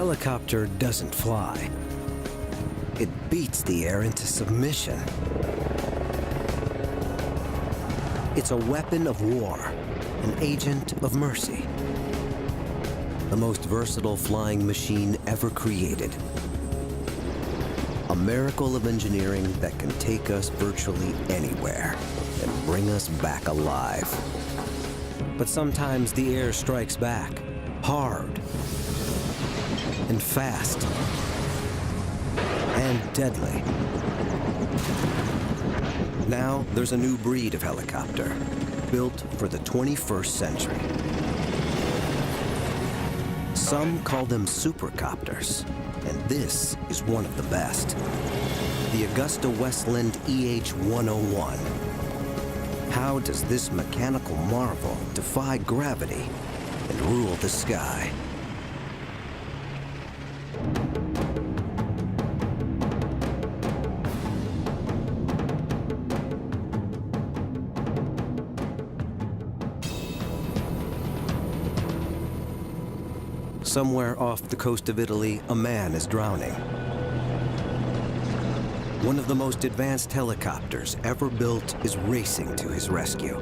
helicopter doesn't fly. It beats the air into submission. It's a weapon of war, an agent of mercy. The most versatile flying machine ever created. A miracle of engineering that can take us virtually anywhere and bring us back alive. But sometimes the air strikes back, hard and fast and deadly. Now there's a new breed of helicopter built for the 21st century. Some call them supercopters, and this is one of the best. The Augusta-Westland EH-101. How does this mechanical marvel defy gravity and rule the sky? Somewhere off the coast of Italy, a man is drowning. One of the most advanced helicopters ever built is racing to his rescue.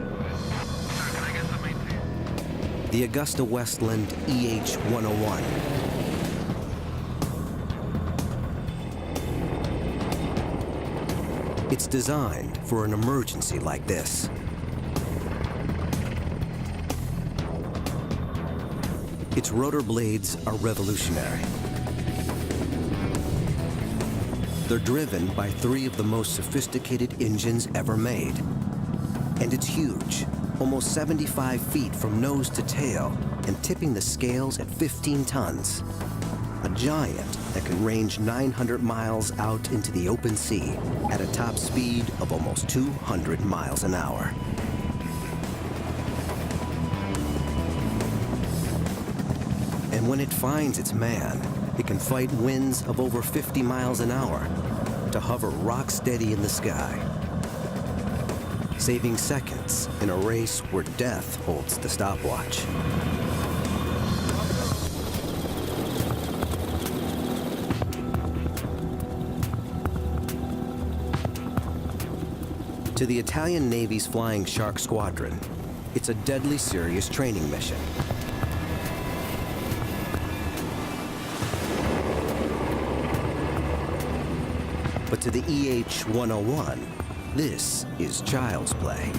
The Augusta-Westland EH-101. It's designed for an emergency like this. Its rotor blades are revolutionary. They're driven by 3 of the most sophisticated engines ever made. And it's huge, almost 75 feet from nose to tail, and tipping the scales at 15 tons. A giant that can range 900 miles out into the open sea at a top speed of almost 200 miles an hour. And when it finds its man, it can fight winds of over 50 miles an hour to hover rock steady in the sky, saving seconds in a race where death holds the stopwatch. To the Italian Navy's Flying Shark Squadron, it's a deadly serious training mission. But to the EH-101, this is child's play.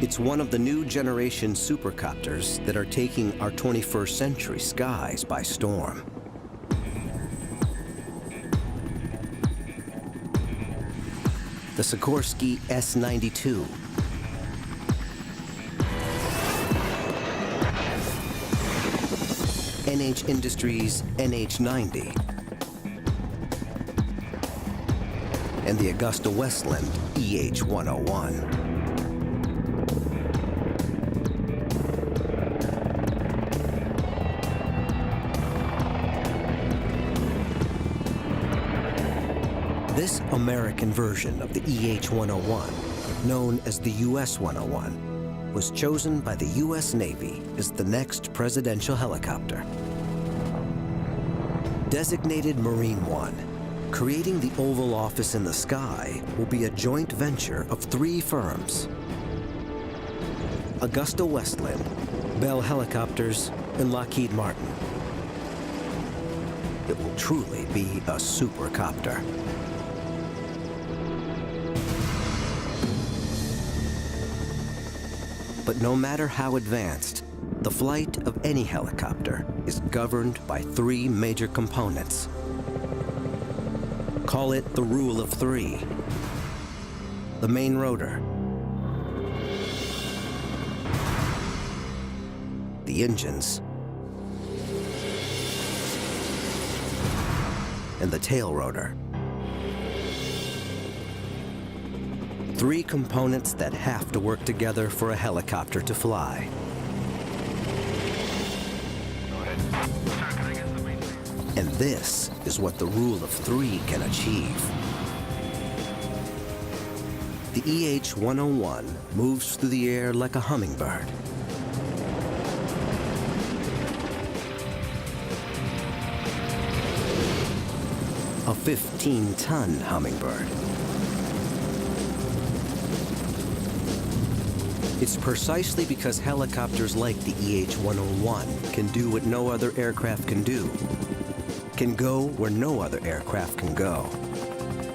It's one of the new generation supercopters that are taking our 21st century skies by storm. The Sikorsky S-92. NH Industries NH-90, and the Augusta-Westland EH-101. This American version of the EH-101, known as the US-101, was chosen by the US Navy as the next presidential helicopter. Designated Marine One, creating the Oval Office in the sky will be a joint venture of 3 firms: Augusta-Westland, Bell Helicopters, and Lockheed Martin. It will truly be a supercopter. But no matter how advanced, the flight of any helicopter is governed by 3 major components. Call it the rule of 3. The main rotor, the engines, and the tail rotor. 3 components that have to work together for a helicopter to fly. And this is what the rule of 3 can achieve. The EH-101 moves through the air like a hummingbird. A 15-ton hummingbird. It's precisely because helicopters like the EH-101 can do what no other aircraft can do, can go where no other aircraft can go,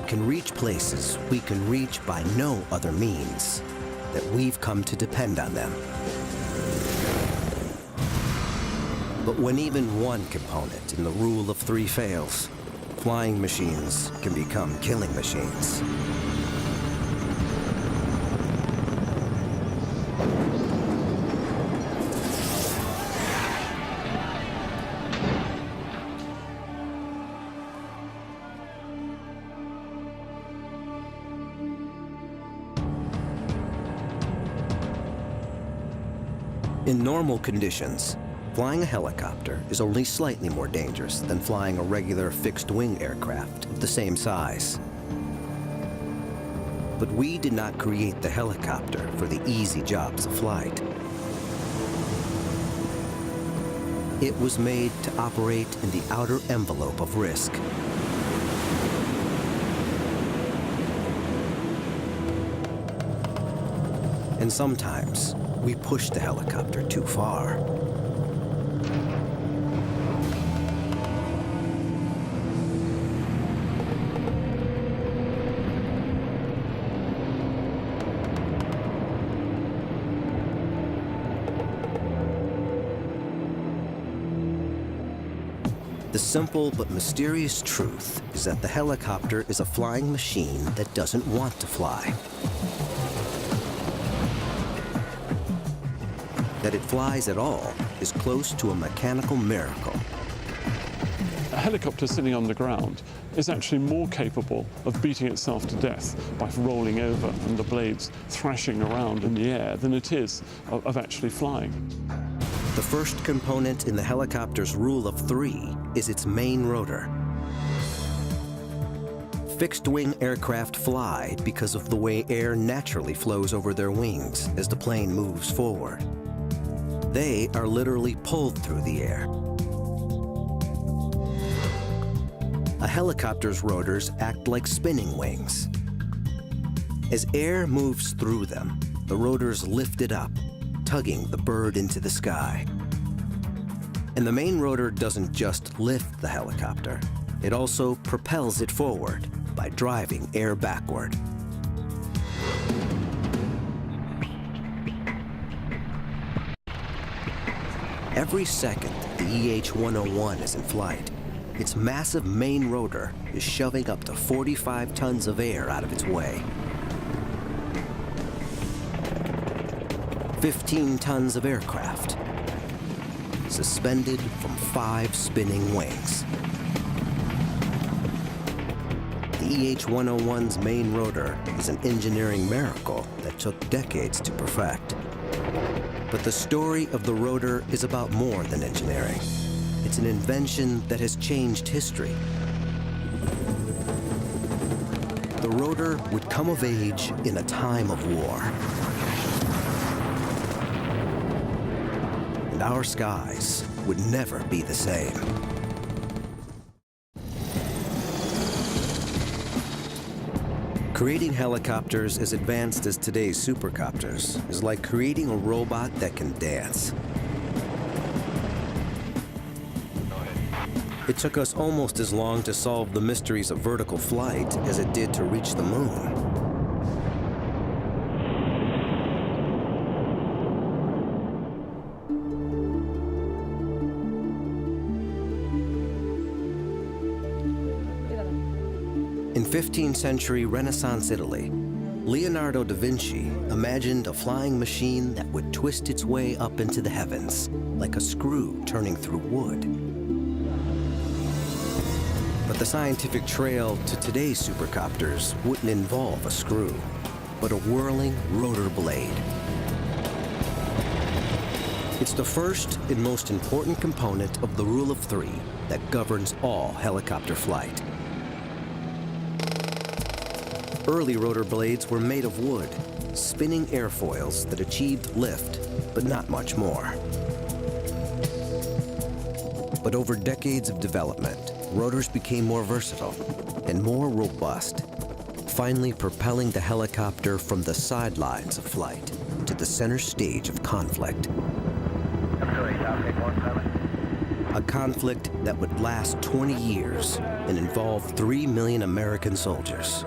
can reach places we can reach by no other means, that we've come to depend on them. But when even one component in the rule of three fails, flying machines can become killing machines. In normal conditions, flying a helicopter is only slightly more dangerous than flying a regular fixed-wing aircraft of the same size. But we did not create the helicopter for the easy jobs of flight. It was made to operate in the outer envelope of risk. And sometimes, we push the helicopter too far. The simple but mysterious truth is that the helicopter is a flying machine that doesn't want to fly. That it flies at all is close to a mechanical miracle. A helicopter sitting on the ground is actually more capable of beating itself to death by rolling over and the blades thrashing around in the air than it is of actually flying. The first component in the helicopter's rule of three is its main rotor. Fixed-wing aircraft fly because of the way air naturally flows over their wings as the plane moves forward. They are literally pulled through the air. A helicopter's rotors act like spinning wings. As air moves through them, the rotors lift it up, tugging the bird into the sky. And the main rotor doesn't just lift the helicopter, it also propels it forward by driving air backward. Every second the EH-101 is in flight, its massive main rotor is shoving up to 45 tons of air out of its way. 15 tons of aircraft, suspended from 5 spinning wings. The EH-101's main rotor is an engineering miracle that took decades to perfect. But the story of the rotor is about more than engineering. It's an invention that has changed history. The rotor would come of age in a time of war. And our skies would never be the same. Creating helicopters as advanced as today's supercopters is like creating a robot that can dance. It took us almost as long to solve the mysteries of vertical flight as it did to reach the moon. In 15th century Renaissance Italy, Leonardo da Vinci imagined a flying machine that would twist its way up into the heavens, like a screw turning through wood. But the scientific trail to today's supercopters wouldn't involve a screw, but a whirling rotor blade. It's the first and most important component of the rule of three that governs all helicopter flight. Early rotor blades were made of wood, spinning airfoils that achieved lift, but not much more. But over decades of development, rotors became more versatile and more robust, finally propelling the helicopter from the sidelines of flight to the center stage of conflict. A conflict that would last 20 years and involve 3 million American soldiers.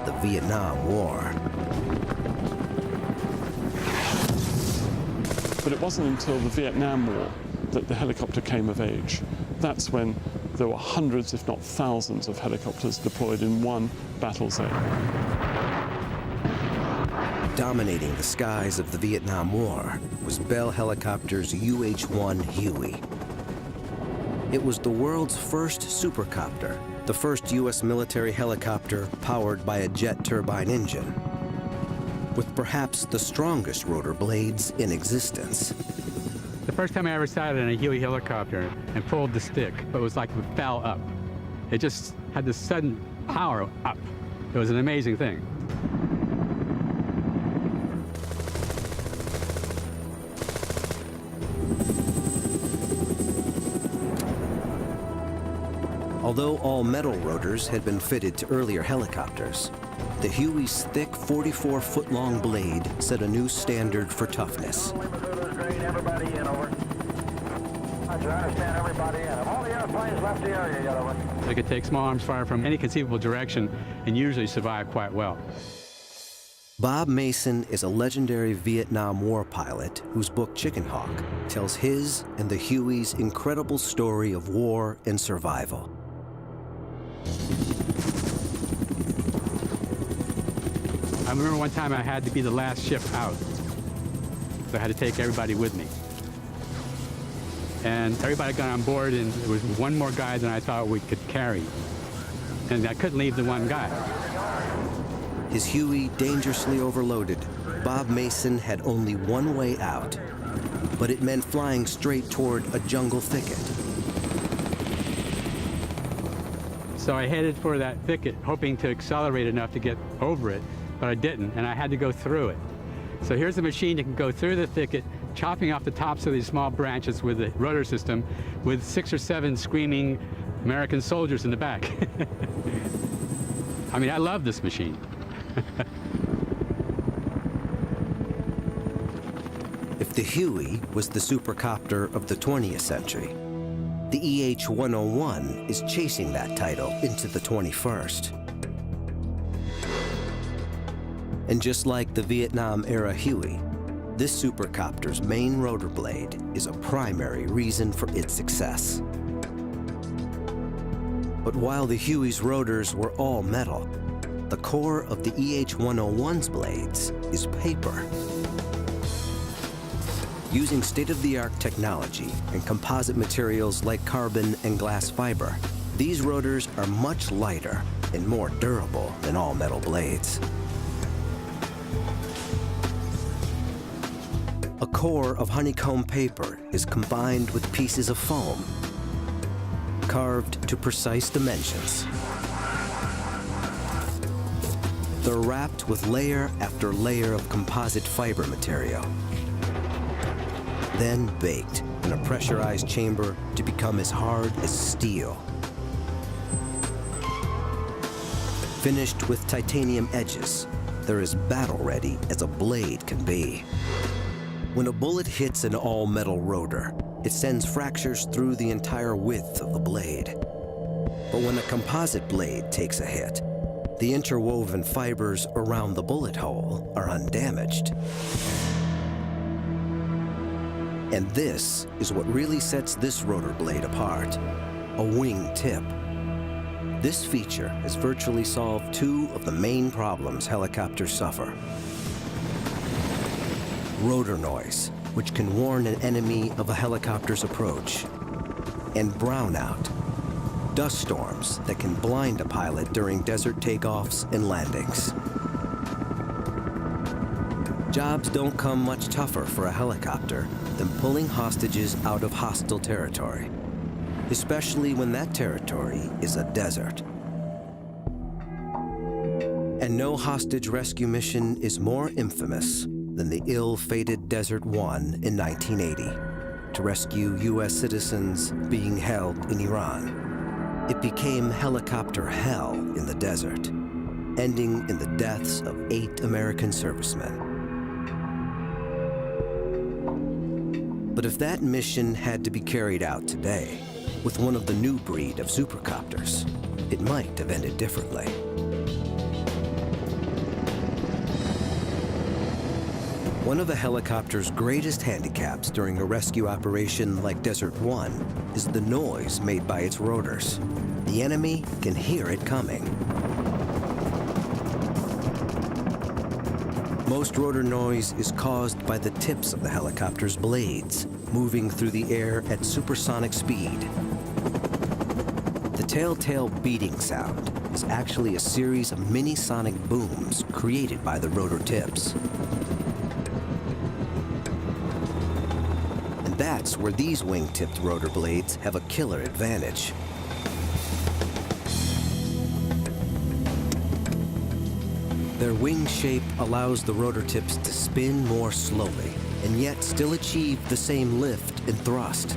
The Vietnam War. But it wasn't until the Vietnam War that the helicopter came of age. That's when there were hundreds, if not thousands, of helicopters deployed in one battle zone. Dominating the skies of the Vietnam War was Bell Helicopter's UH-1 Huey. It was the world's first supercopter, the first U.S. military helicopter powered by a jet turbine engine, with perhaps the strongest rotor blades in existence. The first time I ever sat in a Huey helicopter and pulled the stick, it was like it fell up. It just had this sudden power up. It was an amazing thing. Although all metal rotors had been fitted to earlier helicopters, the Huey's thick 44-foot-long blade set a new standard for toughness. They could take small arms fire from any conceivable direction and usually survive quite well. Bob Mason is a legendary Vietnam War pilot whose book Chicken Hawk tells his and the Huey's incredible story of war and survival. I remember one time I had to be the last ship out, so I had to take everybody with me. And everybody got on board, and there was one more guy than I thought we could carry. And I couldn't leave the one guy. His Huey dangerously overloaded, Bob Mason had only one way out, but it meant flying straight toward a jungle thicket. So I headed for that thicket, hoping to accelerate enough to get over it, but I didn't, and I had to go through it. So here's a machine that can go through the thicket, chopping off the tops of these small branches with the rotor system, with 6 or 7 screaming American soldiers in the back. I mean, I love this machine. If the Huey was the supercopter of the 20th century, the EH-101 is chasing that title into the 21st. And just like the Vietnam-era Huey, this supercopter's main rotor blade is a primary reason for its success. But while the Huey's rotors were all metal, the core of the EH-101's blades is paper. Using state-of-the-art technology and composite materials like carbon and glass fiber, these rotors are much lighter and more durable than all metal blades. A core of honeycomb paper is combined with pieces of foam, carved to precise dimensions. They're wrapped with layer after layer of composite fiber material, then baked in a pressurized chamber to become as hard as steel. Finished with titanium edges, they're as battle-ready as a blade can be. When a bullet hits an all-metal rotor, it sends fractures through the entire width of the blade. But when a composite blade takes a hit, the interwoven fibers around the bullet hole are undamaged. And this is what really sets this rotor blade apart, a wing tip. This feature has virtually solved 2 of the main problems helicopters suffer. Rotor noise, which can warn an enemy of a helicopter's approach, and brownout, dust storms that can blind a pilot during desert takeoffs and landings. Jobs don't come much tougher for a helicopter than pulling hostages out of hostile territory. especially when that territory is a desert. And no hostage rescue mission is more infamous than the ill-fated Desert One in 1980 to rescue U.S. citizens being held in Iran. It became helicopter hell in the desert, ending in the deaths of 8 American servicemen. But if that mission had to be carried out today, with one of the new breed of supercopters, it might have ended differently. One of the helicopter's greatest handicaps during a rescue operation like Desert One is the noise made by its rotors. The enemy can hear it coming. Most rotor noise is caused by the tips of the helicopter's blades, moving through the air at supersonic speed. The telltale beating sound is actually a series of mini-sonic booms created by the rotor tips. And that's where these wing-tipped rotor blades have a killer advantage. Their wing shape allows the rotor tips to spin more slowly and yet still achieve the same lift and thrust.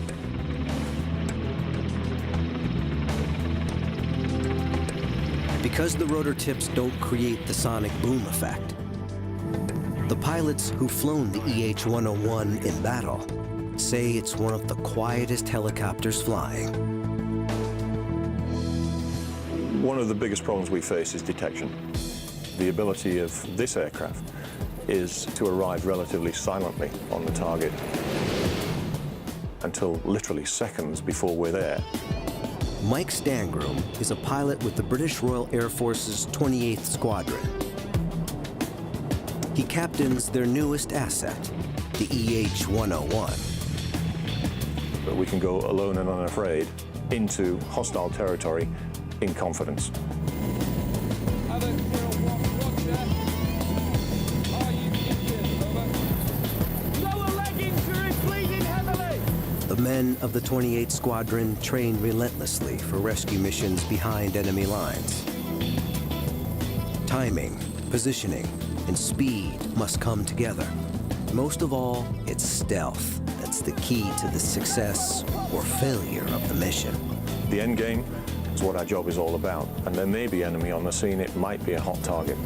Because the rotor tips don't create the sonic boom effect, the pilots who've flown the EH-101 in battle say it's one of the quietest helicopters flying. One of the biggest problems we face is detection. The ability of this aircraft is to arrive relatively silently on the target until literally seconds before we're there. Mike Stangroom is a pilot with the British Royal Air Force's 28th Squadron. He captains their newest asset, the EH-101. But we can go alone and unafraid into hostile territory in confidence. The men of the 28th Squadron train relentlessly for rescue missions behind enemy lines. Timing, positioning, and speed must come together. Most of all, it's stealth that's the key to the success or failure of the mission. The end game is what our job is all about, and there may be enemy on the scene. It might be a hot target.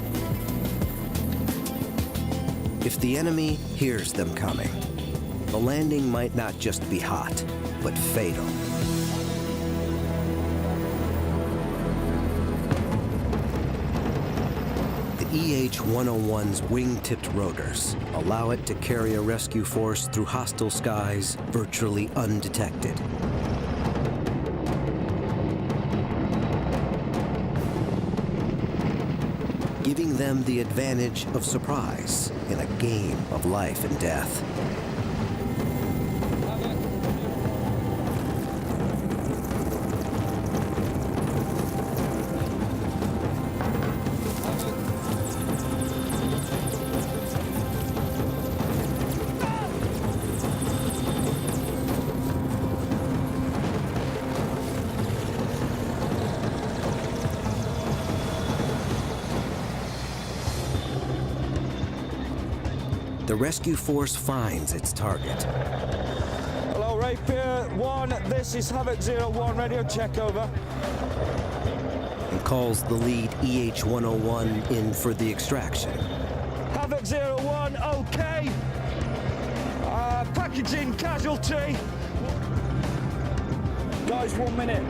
If the enemy hears them coming, the landing might not just be hot, but fatal. The EH-101's wing-tipped rotors allow it to carry a rescue force through hostile skies virtually undetected. Giving them the advantage of surprise in a game of life and death. The rescue force finds its target. Hello, Rapier 1, this is Havoc 01, radio check, over. And calls the lead EH-101 in for the extraction. Havoc 01, okay. Packaging casualty. Guys, 1 minute.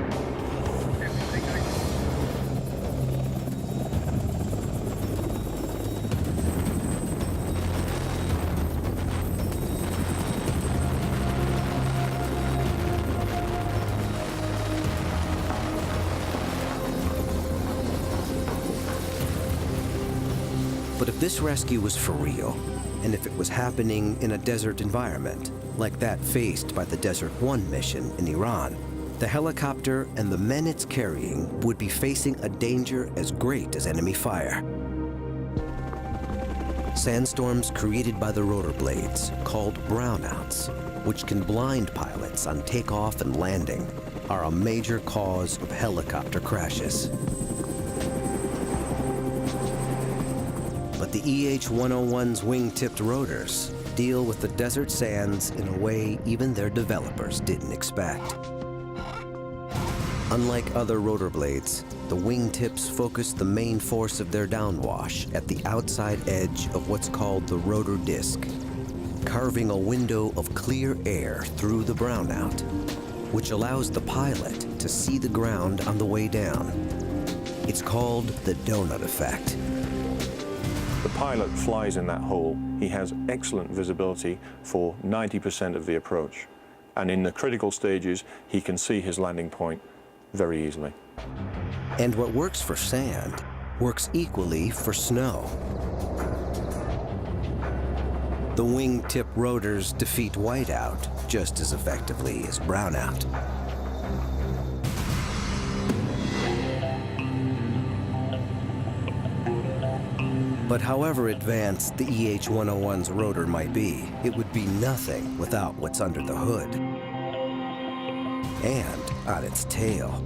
But if this rescue was for real, and if it was happening in a desert environment, like that faced by the Desert One mission in Iran, the helicopter and the men it's carrying would be facing a danger as great as enemy fire. Sandstorms created by the rotor blades, called brownouts, which can blind pilots on takeoff and landing, are a major cause of helicopter crashes. But the EH-101's wing-tipped rotors deal with the desert sands in a way even their developers didn't expect. Unlike other rotor blades, the wingtips focus the main force of their downwash at the outside edge of what's called the rotor disc, carving a window of clear air through the brownout, which allows the pilot to see the ground on the way down. It's called the donut effect. The pilot flies in that hole. He has excellent visibility for 90% of the approach. And in the critical stages, he can see his landing point very easily. And what works for sand works equally for snow. The wingtip rotors defeat whiteout just as effectively as brownout. But however advanced the EH-101's rotor might be, it would be nothing without what's under the hood and on its tail.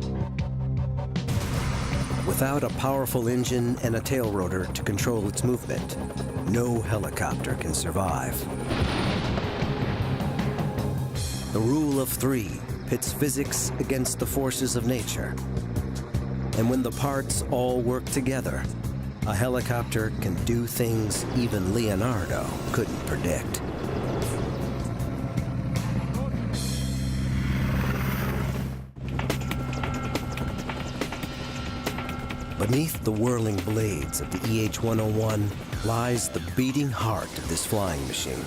Without a powerful engine and a tail rotor to control its movement, no helicopter can survive. The rule of three pits physics against the forces of nature. And when the parts all work together, a helicopter can do things even Leonardo couldn't predict. Beneath the whirling blades of the EH-101 lies the beating heart of this flying machine.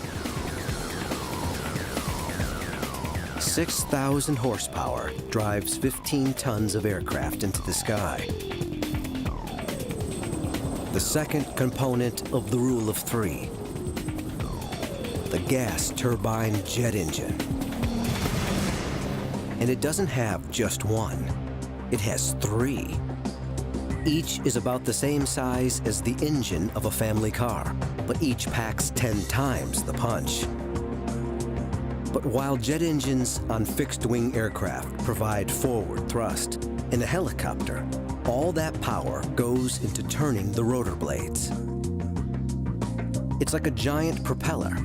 6,000 horsepower drives 15 tons of aircraft into the sky. The second component of the rule of three, the gas turbine jet engine. And it doesn't have just one, it has three. Each is about the same size as the engine of a family car, but each packs 10 times the punch. But while jet engines on fixed-wing aircraft provide forward thrust, in a helicopter, all that power goes into turning the rotor blades. It's like a giant propeller.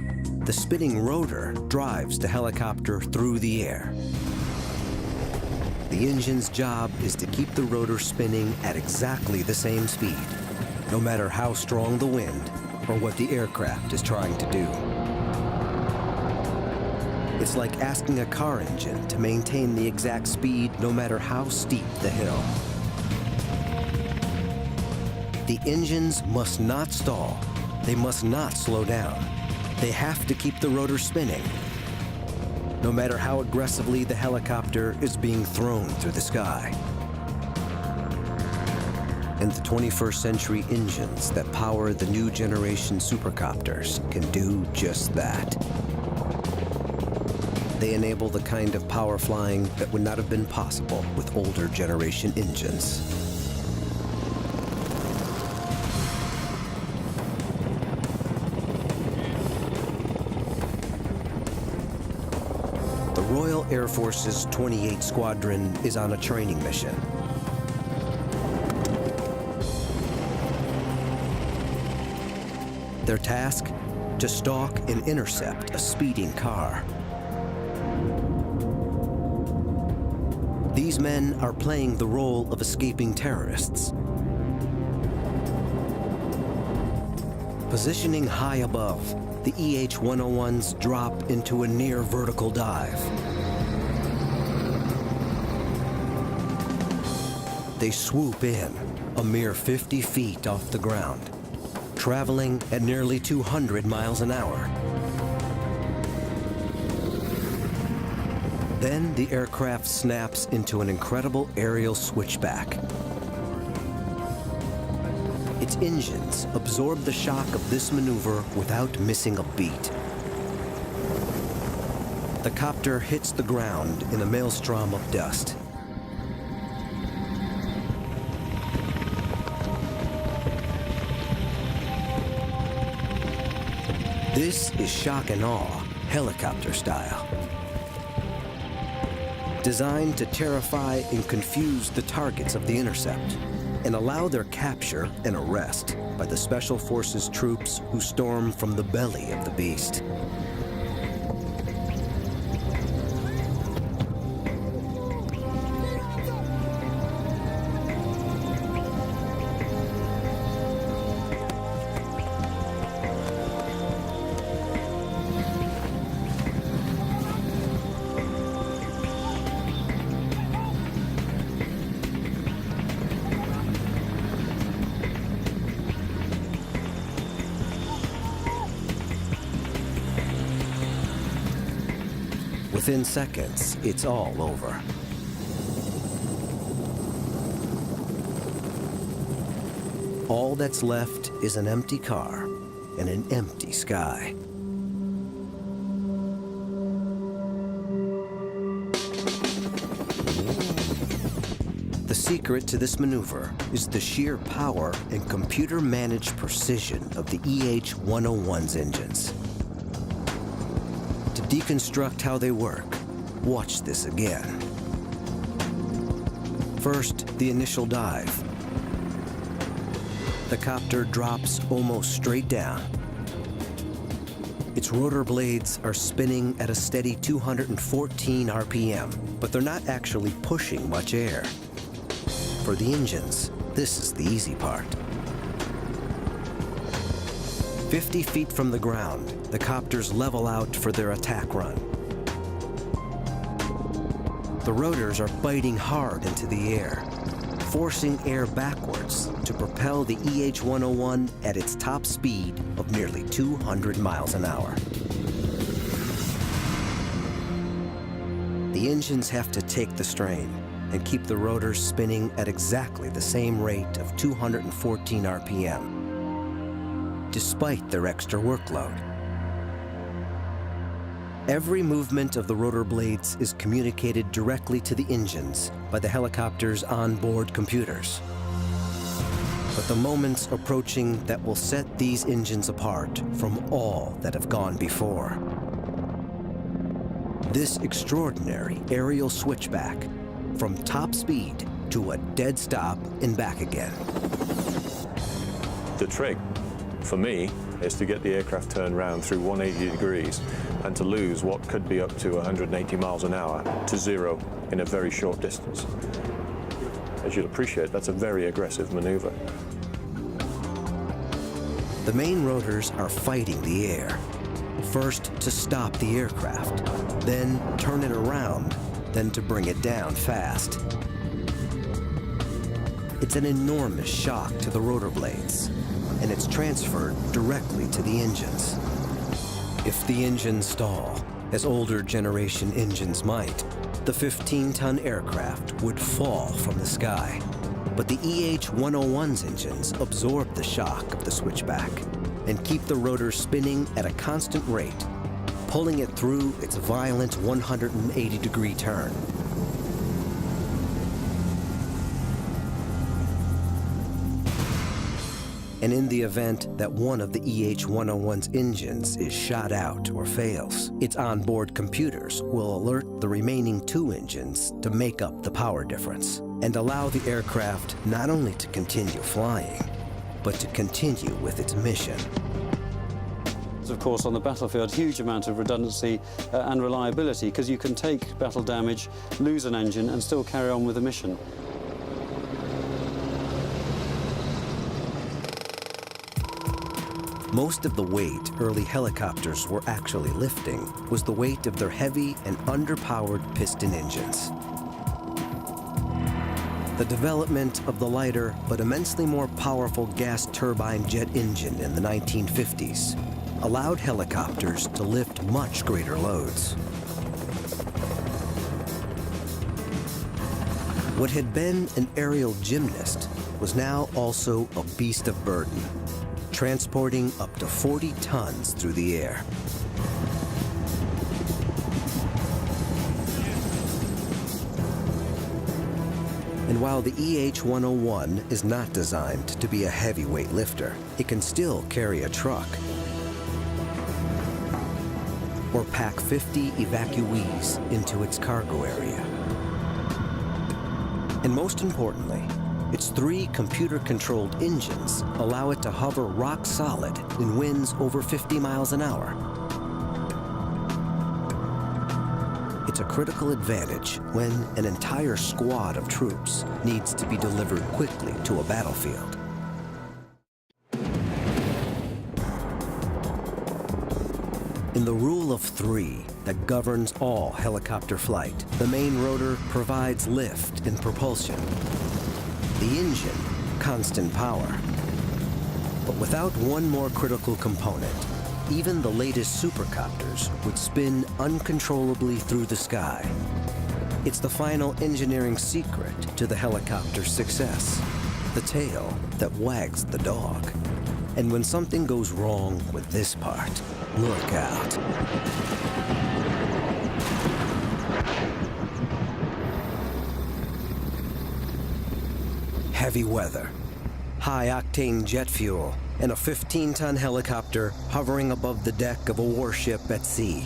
The spinning rotor drives the helicopter through the air. The engine's job is to keep the rotor spinning at exactly the same speed, no matter how strong the wind or what the aircraft is trying to do. It's like asking a car engine to maintain the exact speed no matter how steep the hill. The engines must not stall. They must not slow down. They have to keep the rotor spinning, no matter how aggressively the helicopter is being thrown through the sky. And the 21st century engines that power the new generation supercopters can do just that. They enable the kind of power flying that would not have been possible with older generation engines. Royal Air Force's 28th Squadron is on a training mission. Their task? To stalk and intercept a speeding car. These men are playing the role of escaping terrorists. Positioning high above, the EH-101s drop into a near vertical dive. They swoop in, a mere 50 feet off the ground, traveling at nearly 200 miles an hour. Then the aircraft snaps into an incredible aerial switchback. Its engines absorb the shock of this maneuver without missing a beat. The copter hits the ground in a maelstrom of dust. This is shock and awe, helicopter style. designed to terrify and confuse the targets of the intercept and allow their capture and arrest by the Special Forces troops who storm from the belly of the beast. Within seconds, it's all over. All that's left is an empty car and an empty sky. The secret to this maneuver is the sheer power and computer-managed precision of the EH-101's engines. To deconstruct how they work, watch this again. First, the initial dive. The copter drops almost straight down. Its rotor blades are spinning at a steady 214 RPM, but they're not actually pushing much air. For the engines, this is the easy part. 50 feet from the ground, the copters level out for their attack run. The rotors are biting hard into the air, forcing air backwards to propel the EH-101 at its top speed of nearly 200 miles an hour. The engines have to take the strain and keep the rotors spinning at exactly the same rate of 214 RPM. Despite their extra workload. Every movement of the rotor blades is communicated directly to the engines by the helicopter's onboard computers. But the moment's approaching that will set these engines apart from all that have gone before. This extraordinary aerial switchback from top speed to a dead stop and back again. The trick, for me, is to get the aircraft turned round through 180 degrees and to lose what could be up to 180 miles an hour to zero in a very short distance. As you'll appreciate, that's a very aggressive maneuver. The main rotors are fighting the air. First to stop the aircraft, then turn it around, then to bring it down fast. It's an enormous shock to the rotor blades, and it's transferred directly to the engines. If the engines stall, as older generation engines might, the 15-ton aircraft would fall from the sky. But the EH-101's engines absorb the shock of the switchback and keep the rotors spinning at a constant rate, pulling it through its violent 180-degree turn. And in the event that one of the EH-101's engines is shot out or fails, its onboard computers will alert the remaining two engines to make up the power difference and allow the aircraft not only to continue flying, but to continue with its mission. Of course, on the battlefield, huge amount of redundancy and reliability, because you can take battle damage, lose an engine, and still carry on with the mission. Most of the weight early helicopters were actually lifting was the weight of their heavy and underpowered piston engines. The development of the lighter but immensely more powerful gas turbine jet engine in the 1950s allowed helicopters to lift much greater loads. What had been an aerial gymnast was now also a beast of burden, transporting up to 40 tons through the air. And while the EH-101 is not designed to be a heavyweight lifter, it can still carry a truck or pack 50 evacuees into its cargo area. And most importantly, its 3 computer-controlled engines allow it to hover rock solid in winds over 50 miles an hour. It's a critical advantage when an entire squad of troops needs to be delivered quickly to a battlefield. In the rule of 3 that governs all helicopter flight, the main rotor provides lift and propulsion. The engine, constant power. But without one more critical component, even the latest supercopters would spin uncontrollably through the sky. It's the final engineering secret to the helicopter's success, the tail that wags the dog. And when something goes wrong with this part, look out. Heavy weather, high-octane jet fuel, and a 15-ton helicopter hovering above the deck of a warship at sea.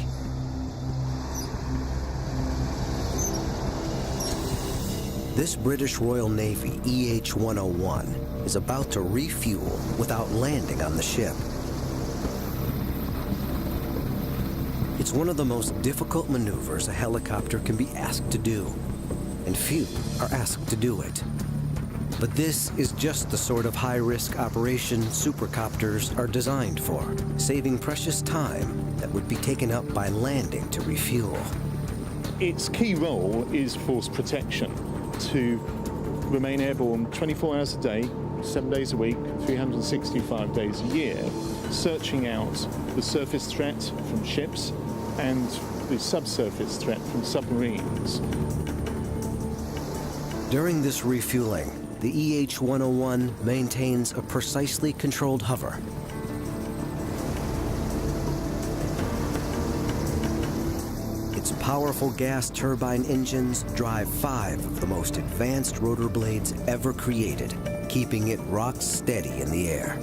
This British Royal Navy EH-101 is about to refuel without landing on the ship. It's one of the most difficult maneuvers a helicopter can be asked to do, and few are asked to do it. But this is just the sort of high-risk operation supercopters are designed for, saving precious time that would be taken up by landing to refuel. Its key role is force protection, to remain airborne 24 hours a day, 7 days a week, 365 days a year, searching out the surface threat from ships and the subsurface threat from submarines. During this refueling, the EH-101 maintains a precisely controlled hover. Its powerful gas turbine engines drive 5 of the most advanced rotor blades ever created, keeping it rock steady in the air.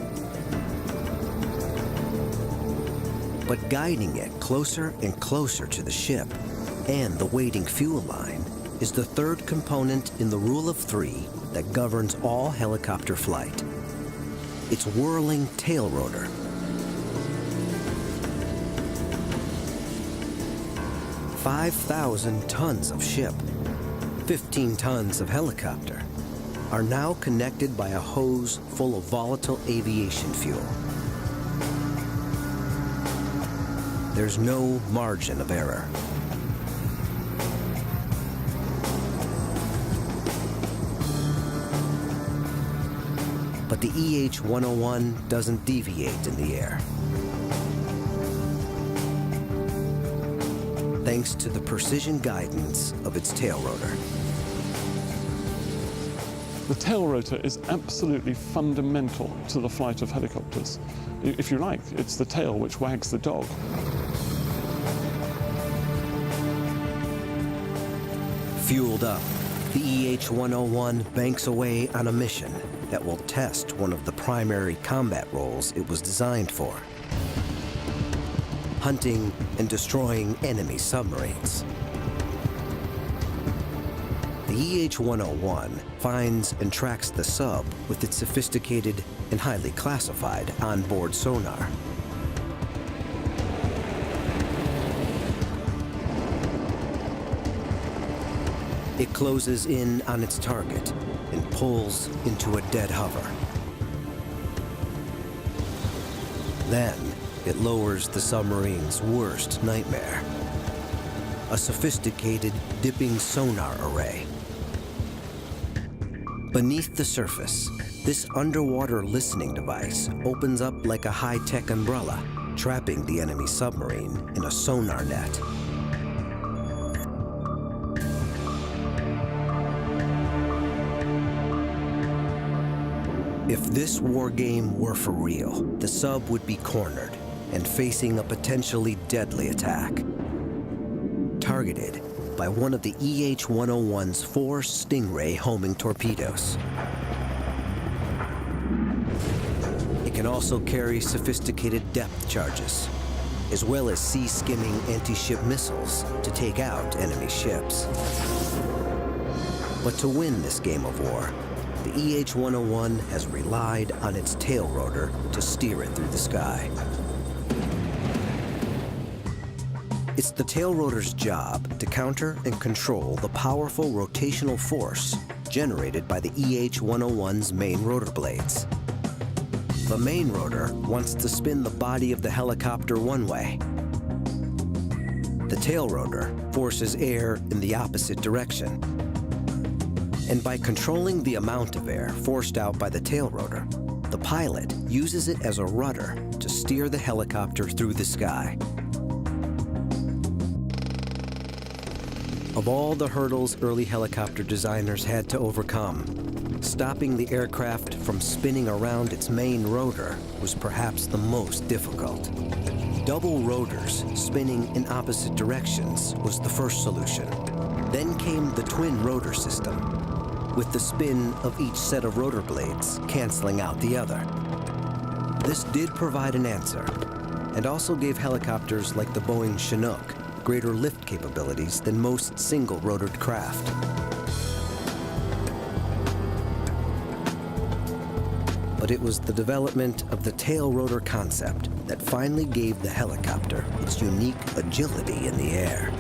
But guiding it closer and closer to the ship and the waiting fuel line is the 3rd component in the rule of 3 that governs all helicopter flight. Its whirling tail rotor. "5,000 tons of ship, 15 tons of helicopter are now connected by a hose full of volatile aviation fuel. There's no margin of error. But the EH-101 doesn't deviate in the air. Thanks to the precision guidance of its tail rotor. The tail rotor is absolutely fundamental to the flight of helicopters. If you like, it's the tail which wags the dog. Fueled up, the EH-101 banks away on a mission that will test one of the primary combat roles it was designed for: hunting and destroying enemy submarines. The EH-101 finds and tracks the sub with its sophisticated and highly classified onboard sonar. It closes in on its target and pulls into a dead hover. Then, it lowers the submarine's worst nightmare: a sophisticated dipping sonar array. Beneath the surface, this underwater listening device opens up like a high-tech umbrella, trapping the enemy submarine in a sonar net. If this war game were for real, the sub would be cornered and facing a potentially deadly attack. Targeted by one of the EH-101's 4 Stingray homing torpedoes. It can also carry sophisticated depth charges, as well as sea-skimming anti-ship missiles to take out enemy ships. But to win this game of war, the EH-101 has relied on its tail rotor to steer it through the sky. It's the tail rotor's job to counter and control the powerful rotational force generated by the EH-101's main rotor blades. The main rotor wants to spin the body of the helicopter one way. The tail rotor forces air in the opposite direction. And by controlling the amount of air forced out by the tail rotor, the pilot uses it as a rudder to steer the helicopter through the sky. Of all the hurdles early helicopter designers had to overcome, stopping the aircraft from spinning around its main rotor was perhaps the most difficult. Double rotors spinning in opposite directions was the first solution. Then came the twin rotor system, with the spin of each set of rotor blades canceling out the other. This did provide an answer, and also gave helicopters like the Boeing Chinook greater lift capabilities than most single-rotored craft. But it was the development of the tail rotor concept that finally gave the helicopter its unique agility in the air.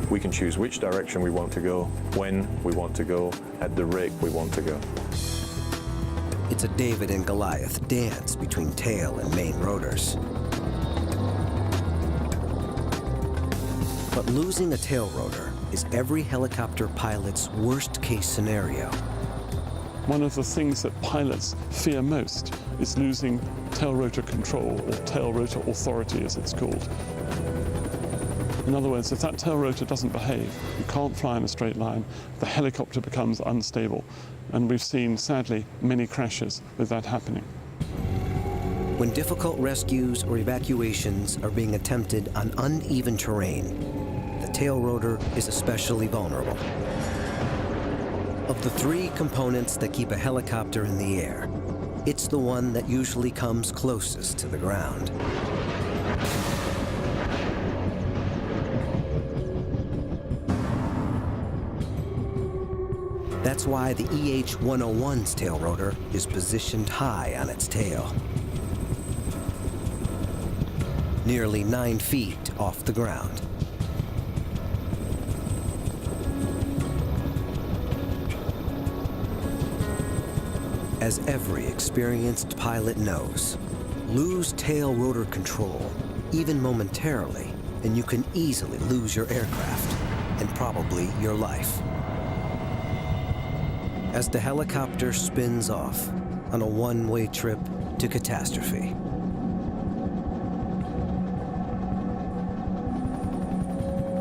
We can choose which direction we want to go, when we want to go, at the rate we want to go. It's a David and Goliath dance between tail and main rotors. But losing a tail rotor is every helicopter pilot's worst-case scenario. One of the things that pilots fear most is losing tail rotor control, or tail rotor authority as it's called. In other words, if that tail rotor doesn't behave, you can't fly in a straight line, the helicopter becomes unstable. And we've seen, sadly, many crashes with that happening. When difficult rescues or evacuations are being attempted on uneven terrain, the tail rotor is especially vulnerable. Of the three components that keep a helicopter in the air, it's the one that usually comes closest to the ground. That's why the EH-101's tail rotor is positioned high on its tail, nearly 9 feet off the ground. As every experienced pilot knows, lose tail rotor control, even momentarily, and you can easily lose your aircraft, and probably your life. As the helicopter spins off on a one-way trip to catastrophe.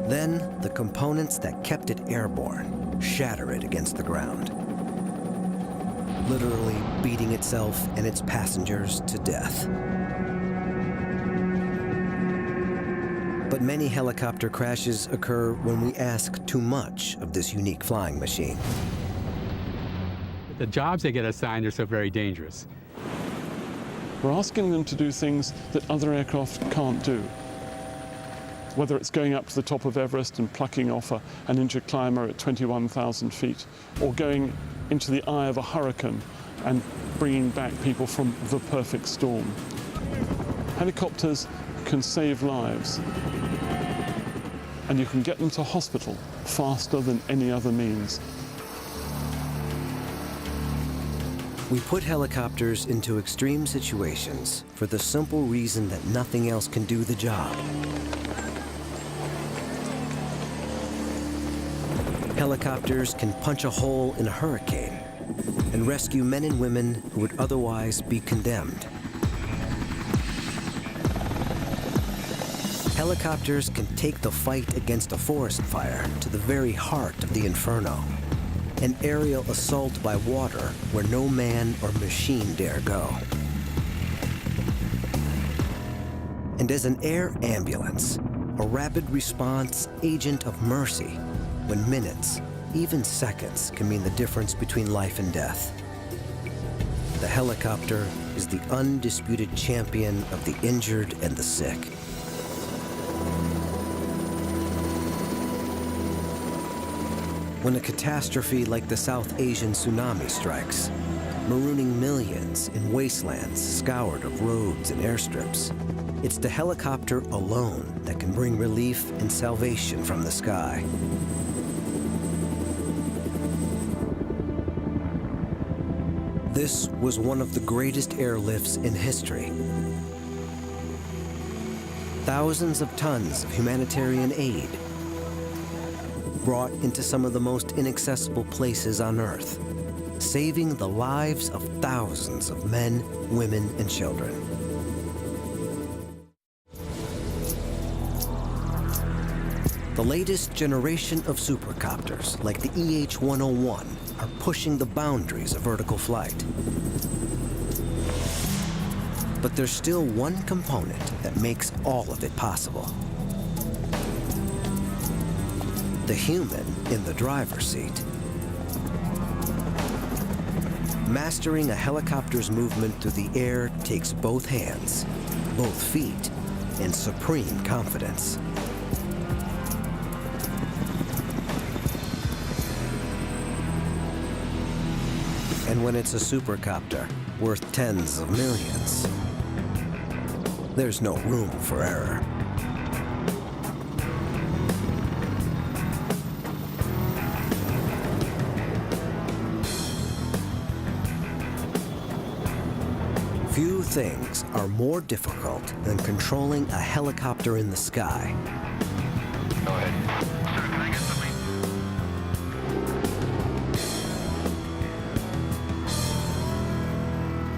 Then, the components that kept it airborne shatter it against the ground, literally beating itself and its passengers to death. But many helicopter crashes occur when we ask too much of this unique flying machine. The jobs they get assigned are so very dangerous. We're asking them to do things that other aircraft can't do. Whether it's going up to the top of Everest and plucking off an injured climber at 21,000 feet, or going into the eye of a hurricane and bringing back people from the perfect storm. Helicopters can save lives, and you can get them to hospital faster than any other means. We put helicopters into extreme situations for the simple reason that nothing else can do the job. Helicopters can punch a hole in a hurricane and rescue men and women who would otherwise be condemned. Helicopters can take the fight against a forest fire to the very heart of the inferno, an aerial assault by water where no man or machine dare go. And as an air ambulance, a rapid response agent of mercy, when minutes, even seconds, can mean the difference between life and death. The helicopter is the undisputed champion of the injured and the sick. When a catastrophe like the South Asian tsunami strikes, marooning millions in wastelands scoured of roads and airstrips, it's the helicopter alone that can bring relief and salvation from the sky. This was one of the greatest airlifts in history. Thousands of tons of humanitarian aid brought into some of the most inaccessible places on Earth, saving the lives of thousands of men, women, and children. The latest generation of supercopters, like the EH-101, are pushing the boundaries of vertical flight. But there's still one component that makes all of it possible: the human in the driver's seat. Mastering a helicopter's movement through the air takes both hands, both feet, and supreme confidence. And when it's a supercopter worth tens of millions, there's no room for error. Few things are more difficult than controlling a helicopter in the sky. Go ahead. Sir, can I get something?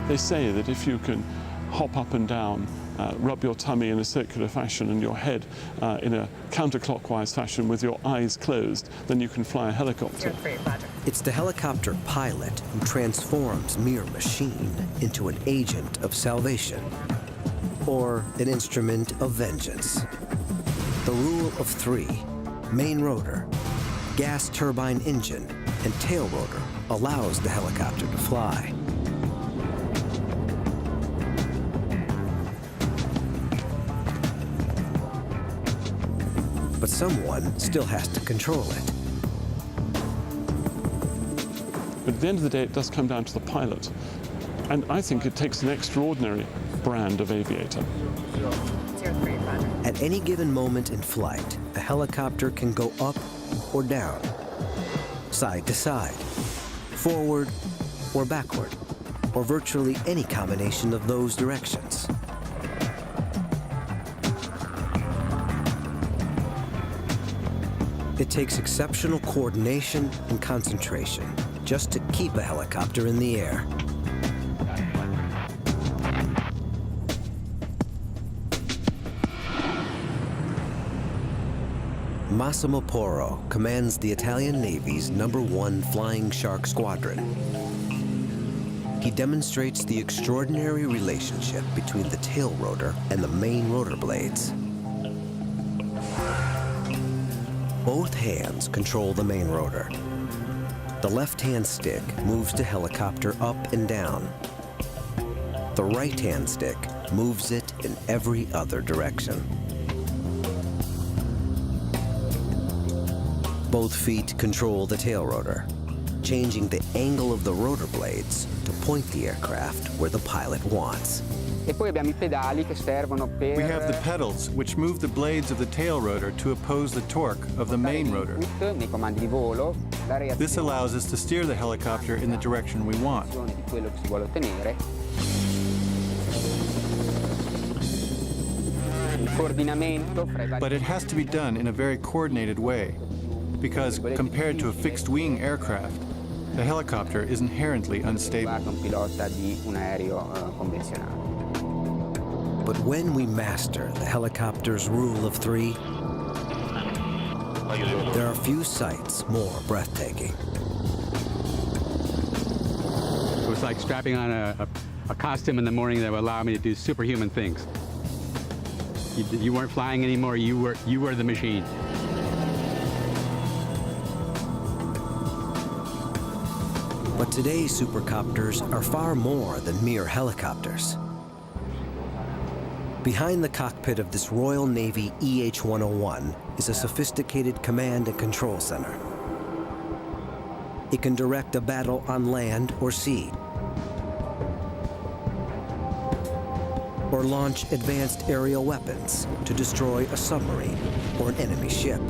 They say that if you can hop up and down, rub your tummy in a circular fashion and your head in a counterclockwise fashion with your eyes closed, then you can fly a helicopter. It's the helicopter pilot who transforms mere machine into an agent of salvation, or an instrument of vengeance. The rule of three, main rotor, gas turbine engine, and tail rotor, allows the helicopter to fly. But someone still has to control it. But at the end of the day, it does come down to the pilot. And I think it takes an extraordinary brand of aviator. At any given moment in flight, a helicopter can go up or down, side to side, forward or backward, or virtually any combination of those directions. It takes exceptional coordination and concentration just to keep a helicopter in the air. Massimo Porro commands the Italian Navy's #1 Flying Shark Squadron. He demonstrates the extraordinary relationship between the tail rotor and the main rotor blades. Both hands control the main rotor. The left-hand stick moves the helicopter up and down. The right-hand stick moves it in every other direction. Both feet control the tail rotor, changing the angle of the rotor blades to point the aircraft where the pilot wants. E poi abbiamo I pedali che servono per... We have the pedals, which move the blades of the tail rotor to oppose the torque of the main rotor. nei comandi di volo, la reazione This allows us to steer the helicopter in the direction we want. di quello che si vuole ottenere. Il coordinamento fra I vari... But it has to be done in a very coordinated way, because compared to a fixed-wing aircraft, the helicopter is inherently unstable. un pilota di un aereo convenzionale. But when we master the helicopter's rule of three, there are few sights more breathtaking. It was like strapping on a costume in the morning that would allow me to do superhuman things. You weren't flying anymore, you were the machine. But today's supercopters are far more than mere helicopters. Behind the cockpit of this Royal Navy EH-101 is a sophisticated command and control center. It can direct a battle on land or sea, or launch advanced aerial weapons to destroy a submarine or an enemy ship,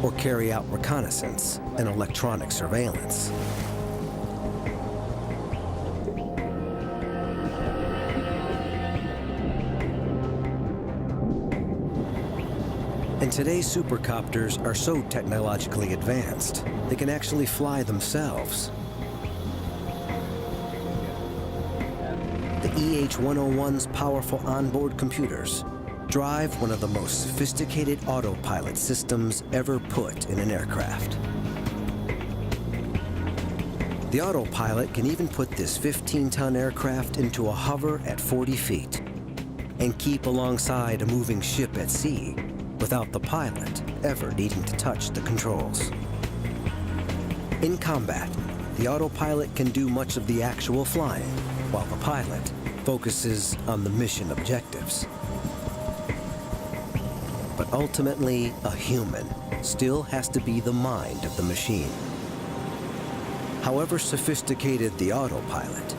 or carry out reconnaissance and electronic surveillance. And today's supercopters are so technologically advanced, they can actually fly themselves. The EH-101's powerful onboard computers drive one of the most sophisticated autopilot systems ever put in an aircraft. The autopilot can even put this 15-ton aircraft into a hover at 40 feet and keep alongside a moving ship at sea without the pilot ever needing to touch the controls. In combat, the autopilot can do much of the actual flying, while the pilot focuses on the mission objectives. But ultimately, a human still has to be the mind of the machine. However sophisticated the autopilot,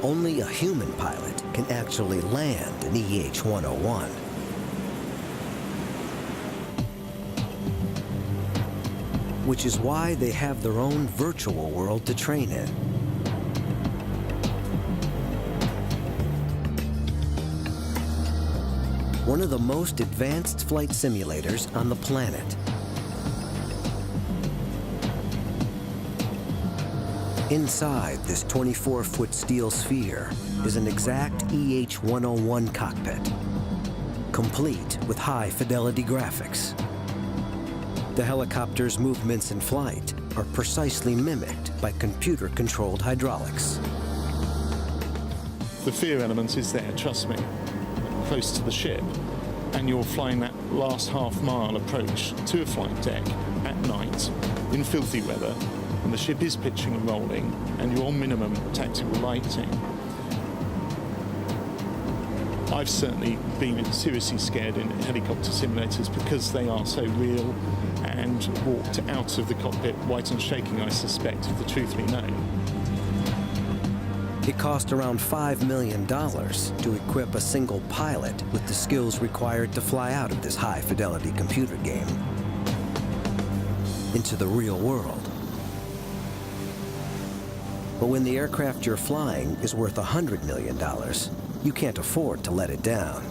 only a human pilot can actually land an EH-101. Which is why they have their own virtual world to train in. One of the most advanced flight simulators on the planet. Inside this 24-foot steel sphere is an exact EH-101 cockpit, complete with high-fidelity graphics. The helicopter's movements in flight are precisely mimicked by computer-controlled hydraulics. The fear element is there, trust me, close to the ship, and you're flying that last half-mile approach to a flight deck at night in filthy weather, and the ship is pitching and rolling, and you're on minimum tactical lighting. I've certainly been seriously scared in helicopter simulators because they are so real, and walked out of the cockpit white and shaking, I suspect, if the truth be known. It cost around $5 million to equip a single pilot with the skills required to fly out of this high-fidelity computer game into the real world. But when the aircraft you're flying is worth $100 million, you can't afford to let it down.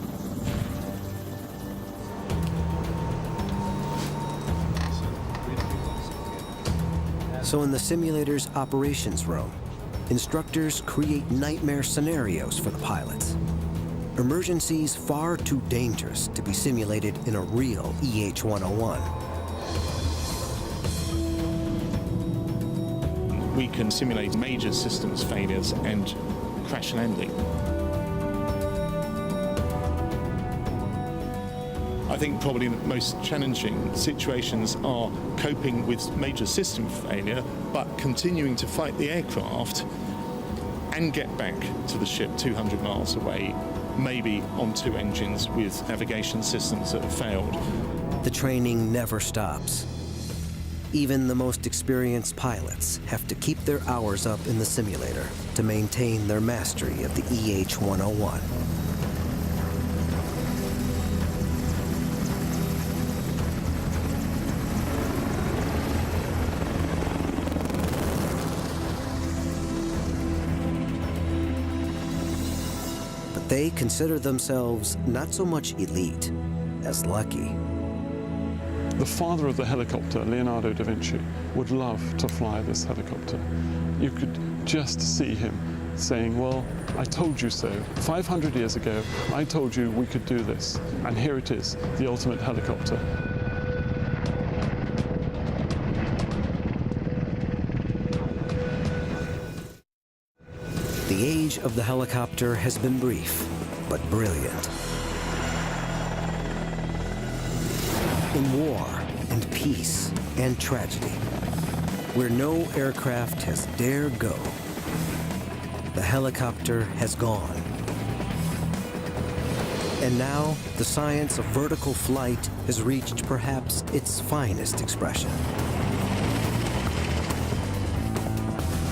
So in the simulator's operations room, instructors create nightmare scenarios for the pilots. Emergencies far too dangerous to be simulated in a real EH-101. We can simulate major systems failures and crash landing. I think probably the most challenging situations are coping with major system failure, but continuing to fight the aircraft and get back to the ship 200 miles away, maybe on two engines with navigation systems that have failed. The training never stops. Even the most experienced pilots have to keep their hours up in the simulator to maintain their mastery of the EH-101. But they consider themselves not so much elite as lucky. The father of the helicopter, Leonardo da Vinci, would love to fly this helicopter. You could just see him saying, well, I told you so. 500 years ago, I told you we could do this. And here it is, the ultimate helicopter. The age of the helicopter has been brief, but brilliant. In war and peace and tragedy, where no aircraft has dared go, the helicopter has gone. And now, the science of vertical flight has reached perhaps its finest expression.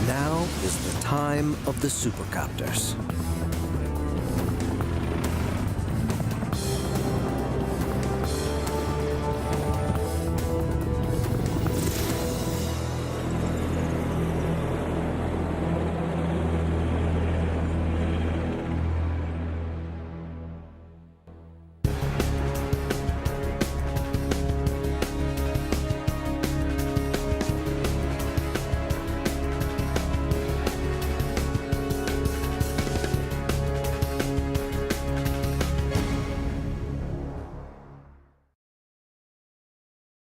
Now is the time of the supercopters.